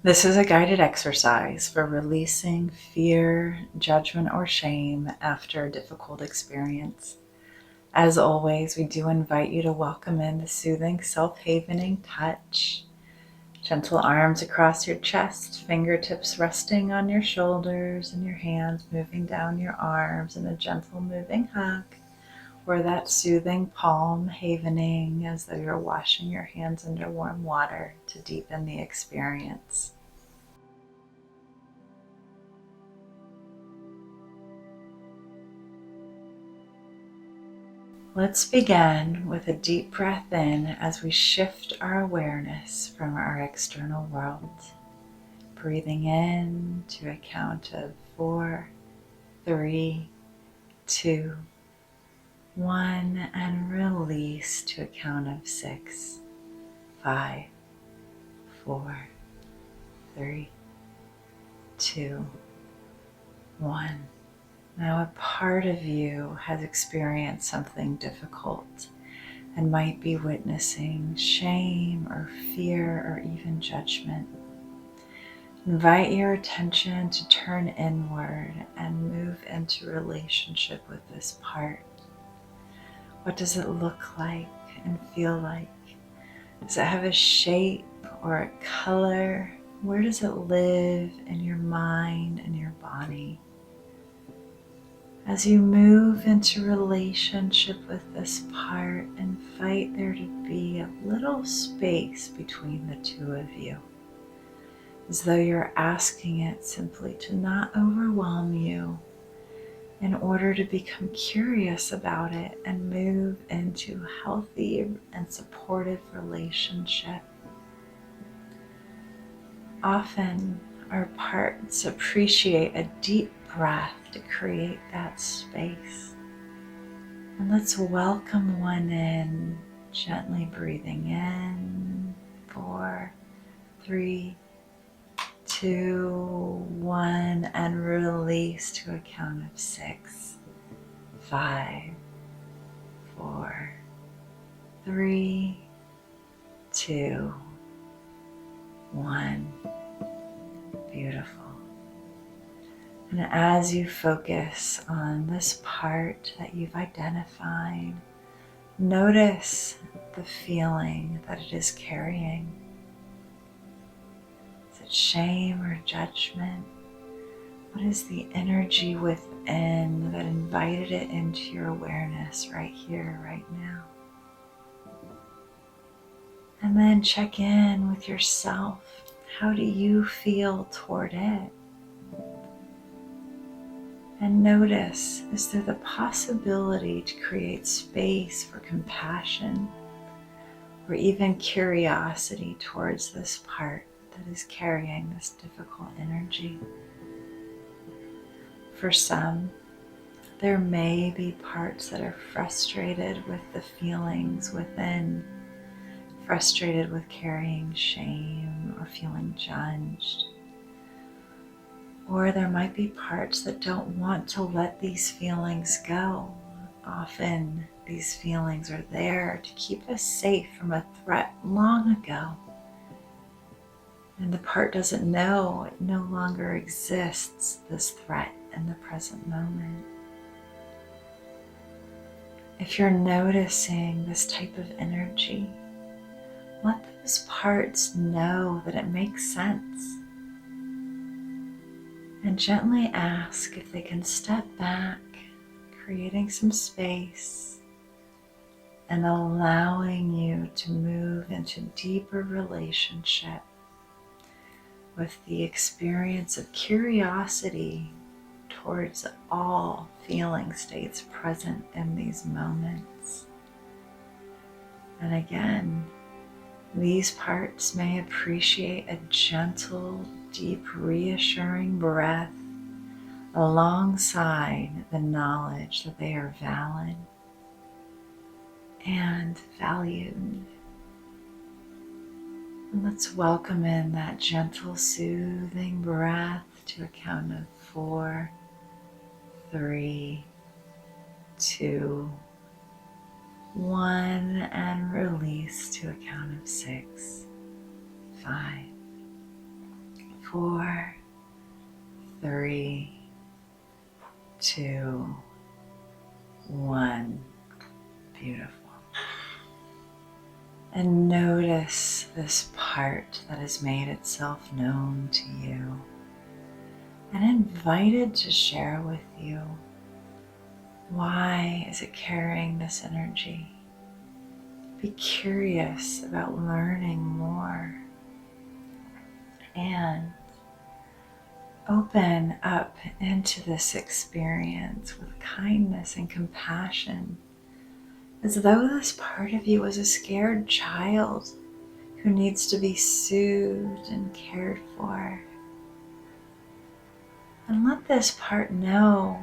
This is a guided exercise for releasing fear, judgment, or shame after a difficult experience. As always, we do invite you to welcome in the soothing, self-havening touch. Gentle arms across your chest, fingertips resting on your shoulders, and your hands moving down your arms in a gentle moving hug, or that soothing palm havening as though you're washing your hands under warm water to deepen the experience. Let's begin with a deep breath in as we shift our awareness from our external world. Breathing in to a count of 4, 3, 2, 1, and release to a count of 6, 5, 4, 3, 2, 1. Now a part of you has experienced something difficult and might be witnessing shame or fear or even judgment. Invite your attention to turn inward and move into relationship with this part. What does it look like and feel like? Does it have a shape or a color? Where does it live in your mind and your body? As you move into relationship with this part, invite there to be a little space between the two of you, as though you're asking it simply to not overwhelm you in order to become curious about it and move into a healthy and supportive relationship. Often, our parts appreciate a deep breath to create that space. And let's welcome one in, gently breathing in, 4, 3, 2, 1, and release to a count of 6, 5, 4, 3, 2, 1. Beautiful. And as you focus on this part that you've identified, notice the feeling that it is carrying. Is it shame or judgment? What is the energy within that invited it into your awareness right here, right now? And then check in with yourself. How do you feel toward it? And notice, is there the possibility to create space for compassion or even curiosity towards this part that is carrying this difficult energy? For some, there may be parts that are frustrated with the feelings within, frustrated with carrying shame or feeling judged. Or there might be parts that don't want to let these feelings go. Often these feelings are there to keep us safe from a threat long ago. And the part doesn't know it no longer exists, this threat in the present moment. If you're noticing this type of energy, let those parts know that it makes sense. And gently ask if they can step back, creating some space and allowing you to move into deeper relationship with the experience of curiosity towards all feeling states present in these moments. And again, these parts may appreciate a gentle, deep, reassuring breath alongside the knowledge that they are valid and valued. And let's welcome in that gentle, soothing breath to a count of 4, 3, 2, 1, and release to a count of 6, 5, 4, 3, 2, 1. Beautiful. And notice this part that has made itself known to you and invited to share with you. Why is it carrying this energy? Be curious about learning more and open up into this experience with kindness and compassion, as though this part of you was a scared child who needs to be soothed and cared for. And let this part know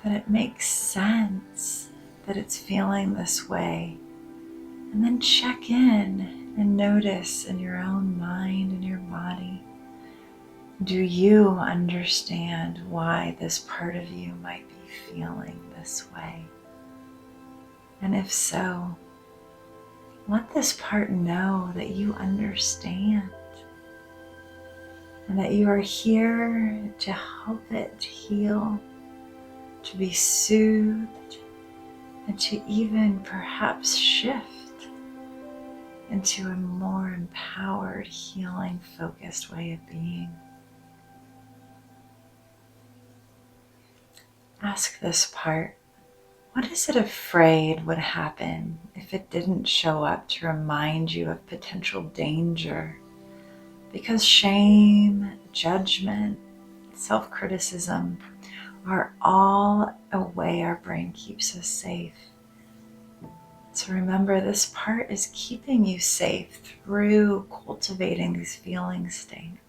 that it makes sense that it's feeling this way. And then check in and notice in your own mind and your body, do you understand why this part of you might be feeling this way? And if so, let this part know that you understand and that you are here to help it heal, to be soothed, and to even perhaps shift into a more empowered, healing, focused way of being. Ask this part, what is it afraid would happen if it didn't show up to remind you of potential danger? Because shame, judgment, self-criticism are all a way our brain keeps us safe. So remember, this part is keeping you safe through cultivating these feeling states.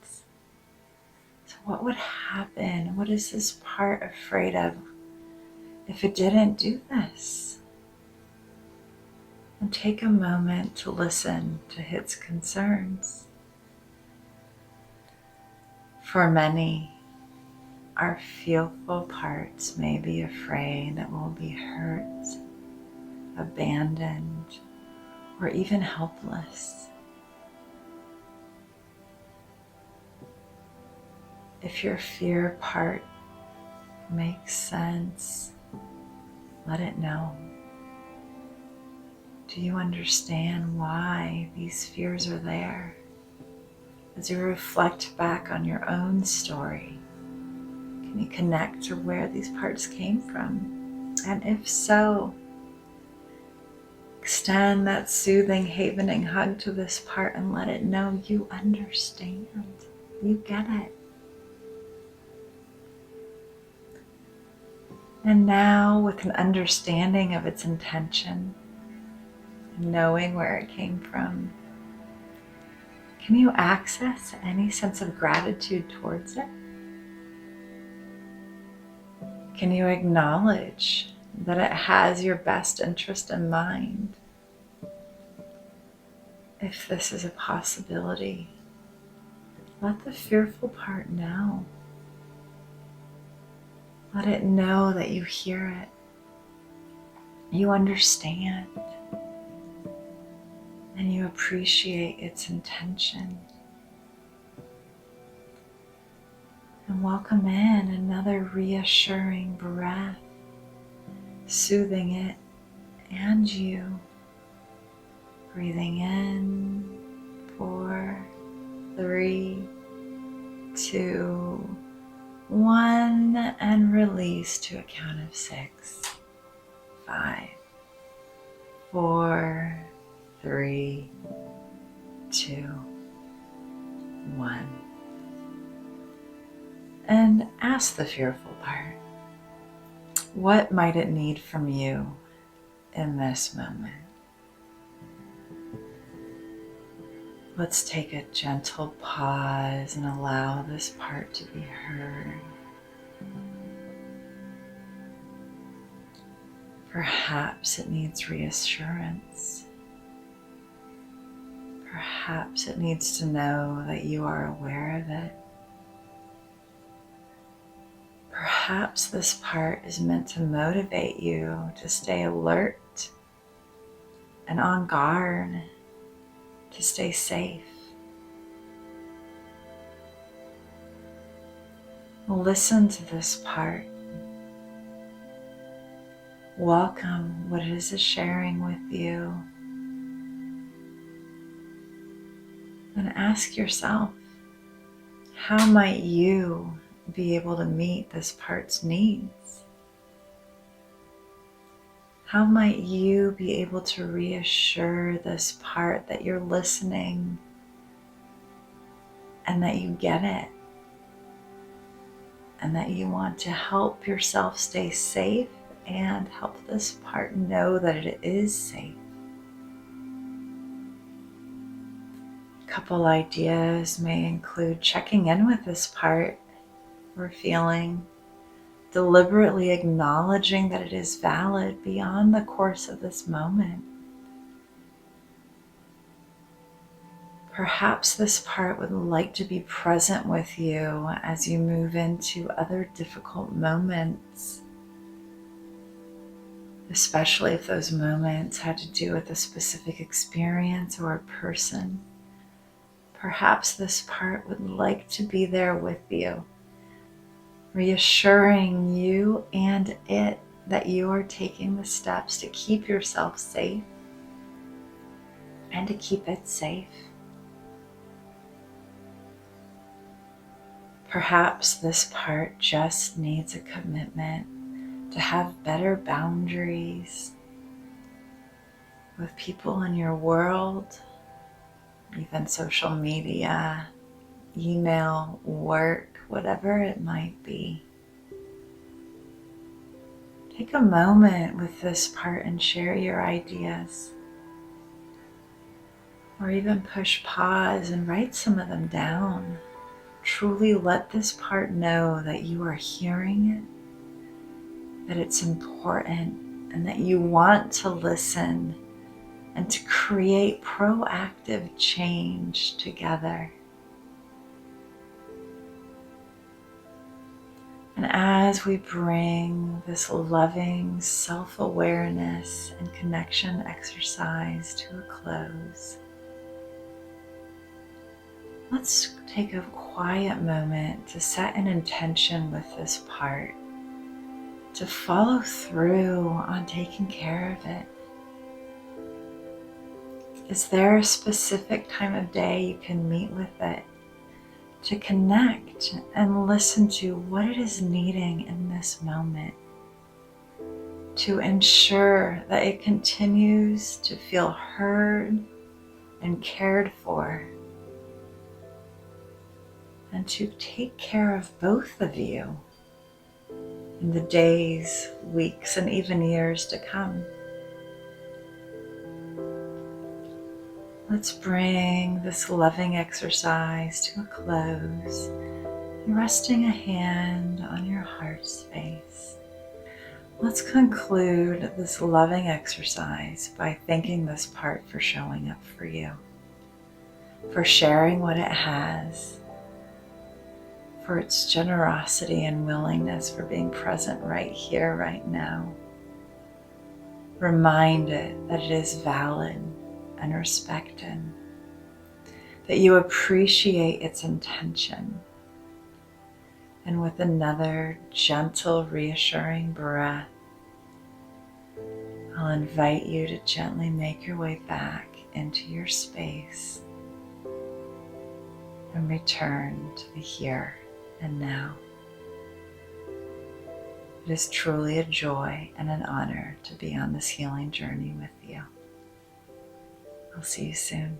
So what would happen? What is this part afraid of if it didn't do this? And take a moment to listen to its concerns. For many, our fearful parts may be afraid that we'll be hurt, abandoned, or even helpless. If your fear part makes sense, let it know. Do you understand why these fears are there? As you reflect back on your own story, can you connect to where these parts came from? And if so, extend that soothing, havening hug to this part and let it know you understand. You get it. And now, with an understanding of its intention, knowing where it came from, can you access any sense of gratitude towards it? Can you acknowledge that it has your best interest in mind? If this is a possibility, let the fearful part know. Let it know that you hear it, you understand, and you appreciate its intention. And welcome in another reassuring breath, soothing it and you. Breathing in, 4, 3, 2, 1, and release to a count of 6, 5, 4, 3, 2, 1. And ask the fearful part, what might it need from you in this moment? Let's take a gentle pause and allow this part to be heard. Perhaps it needs reassurance. Perhaps it needs to know that you are aware of it. Perhaps this part is meant to motivate you to stay alert and on guard, to stay safe. Listen to this part. Welcome what it is sharing with you. And ask yourself, how might you be able to meet this part's needs? How might you be able to reassure this part that you're listening and that you get it and that you want to help yourself stay safe and help this part know that it is safe? A couple ideas may include checking in with this part or feeling, deliberately acknowledging that it is valid beyond the course of this moment. Perhaps this part would like to be present with you as you move into other difficult moments, especially if those moments had to do with a specific experience or a person. Perhaps this part would like to be there with you, reassuring you and it that you are taking the steps to keep yourself safe and to keep it safe. Perhaps this part just needs a commitment to have better boundaries with people in your world, even social media, email, work, whatever it might be. Take a moment with this part and share your ideas. Or even push pause and write some of them down. Truly let this part know that you are hearing it, that it's important, and that you want to listen and to create proactive change together. And as we bring this loving self-awareness and connection exercise to a close, let's take a quiet moment to set an intention with this part, to follow through on taking care of it. Is there a specific time of day you can meet with it to connect and listen to what it is needing in this moment, to ensure that it continues to feel heard and cared for, and to take care of both of you in the days, weeks, and even years to come? Let's bring this loving exercise to a close, resting a hand on your heart space. Let's conclude this loving exercise by thanking this part for showing up for you, for sharing what it has, for its generosity and willingness, for being present right here, right now. Remind it that it is valid and respected, that you appreciate its intention. And with another gentle, reassuring breath, I'll invite you to gently make your way back into your space and return to the here and now. It is truly a joy and an honor to be on this healing journey with you. I'll see you soon.